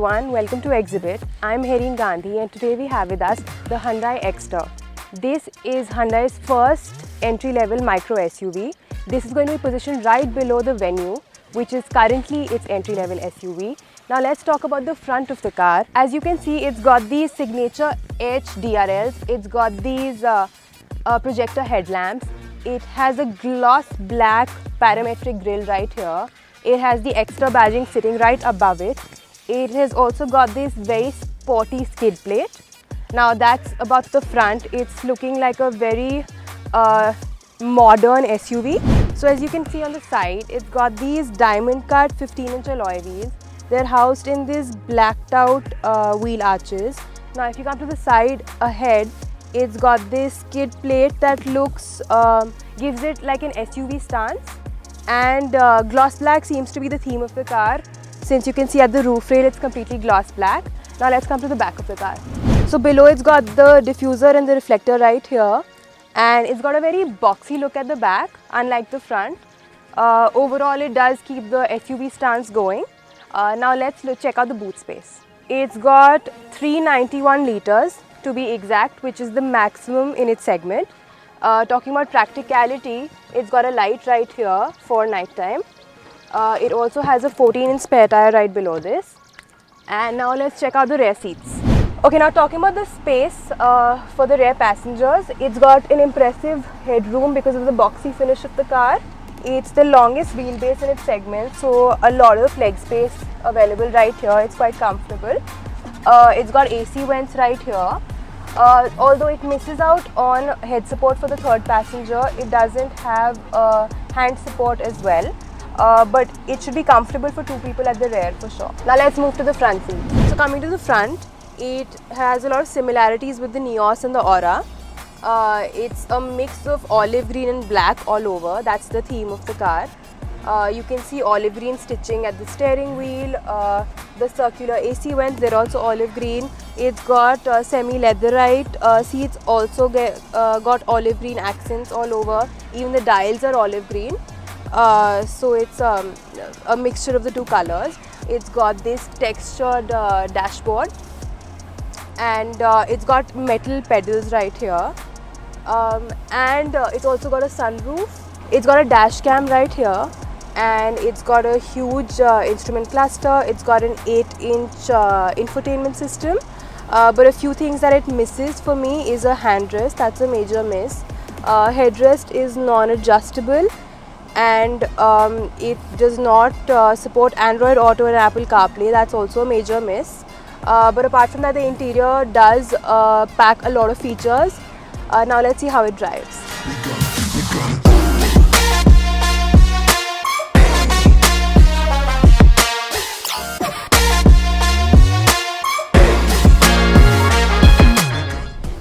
everyone, welcome to Exhibit. I'm Hereen Gandhi and today we have with us the Hyundai Exter. This is Hyundai's first entry-level micro SUV. This is going to be positioned right below the Venue, which is currently its entry-level SUV. Now let's talk about the front of the car. As you can see, it's got these signature HDRLs. It's got these projector headlamps. It has a gloss black parametric grille right here. It has the Exter badging sitting right above it. It has also got this very sporty skid plate. Now that's about the front. It's looking like a very modern SUV. So as you can see on the side, it's got these diamond cut 15-inch alloy wheels. They're housed in these blacked out wheel arches. Now if you come to the side ahead, it's got this skid plate that looks, gives it like an SUV stance. And gloss black seems to be the theme of the car. Since you can see at the roof rail, it's completely gloss black. Now let's come to the back of the car. So below it's got the diffuser and the reflector right here. And it's got a very boxy look at the back, unlike the front. Overall, it does keep the SUV stance going. Now let's check out the boot space. It's got 391 litres to be exact, which is the maximum in its segment. Talking about practicality, it's got a light right here for night time. It also has a 14-inch spare tire right below this. And now let's check out the rear seats. Okay, now talking about the space for the rear passengers, it's got an impressive headroom because of the boxy finish of the car. It's the longest wheelbase in its segment, so a lot of leg space available right here. It's quite comfortable. It's got AC vents right here. Although it misses out on head support for the third passenger, it doesn't have hand support as well. But it should be comfortable for two people at the rear for sure. Now let's move to the front seat. So coming to the front, it has a lot of similarities with the Nios and the Aura. It's a mix of olive green and black all over. That's the theme of the car. You can see olive green stitching at the steering wheel. The circular AC vents, they're also olive green. It's got semi-leatherite seats, also got olive green accents all over. Even the dials are olive green. So it's a mixture of the two colors. It's got this textured dashboard, and it's got metal pedals right here. And it's also got a sunroof. It's got a dash cam right here. And it's got a huge instrument cluster. It's got an 8-inch infotainment system. But a few things that it misses for me is a handrest. That's a major miss. Headrest is non-adjustable, and it does not support Android Auto and Apple CarPlay. That's also a major miss. But apart from that, the interior does pack a lot of features. Now let's see how it drives.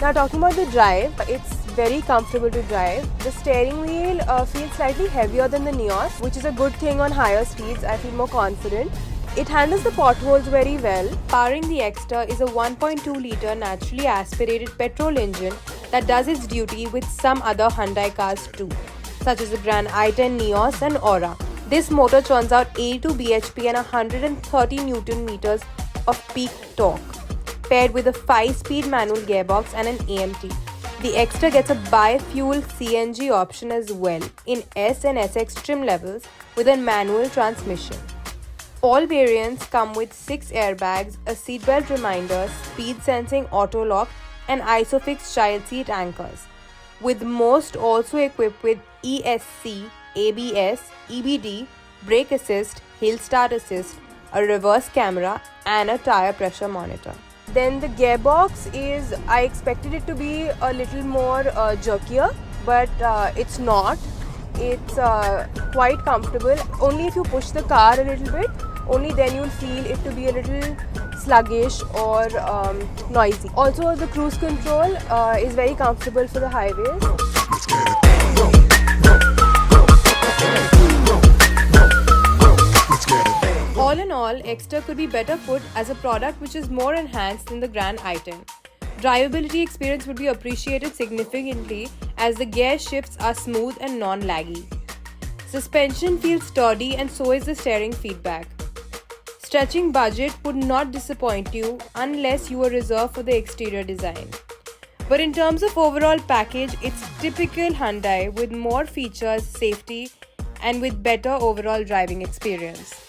Now talking about the drive, it's very comfortable to drive. The steering wheel feels slightly heavier than the Nios, which is a good thing on higher speeds. I feel more confident. It handles the potholes very well. Powering the Exter is a 1.2-litre naturally aspirated petrol engine that does its duty with some other Hyundai cars too, such as the Grand i10 Nios and Aura. This motor churns out 82 bhp and 130 Nm of peak torque, paired with a 5-speed manual gearbox and an AMT. The Exter gets a bi-fuel CNG option as well in S and SX trim levels with a manual transmission. All variants come with 6 airbags, a seatbelt reminder, speed sensing auto lock, and ISOFIX child seat anchors, with most also equipped with ESC, ABS, EBD, brake assist, hill start assist, a reverse camera, and a tire pressure monitor. Then the gearbox is, I expected it to be a little more jerkier, but it's not. It's quite comfortable. Only if you push the car a little bit, only then you'll feel it to be a little sluggish or noisy. Also, the cruise control is very comfortable for the highways. All in all, Exter could be better put as a product which is more enhanced than the Grand i10. Drivability experience would be appreciated significantly as the gear shifts are smooth and non-laggy. Suspension feels sturdy and so is the steering feedback. stretching budget would not disappoint you unless you were reserved for the exterior design. But in terms of overall package, it's typical Hyundai with more features, safety, and with better overall driving experience.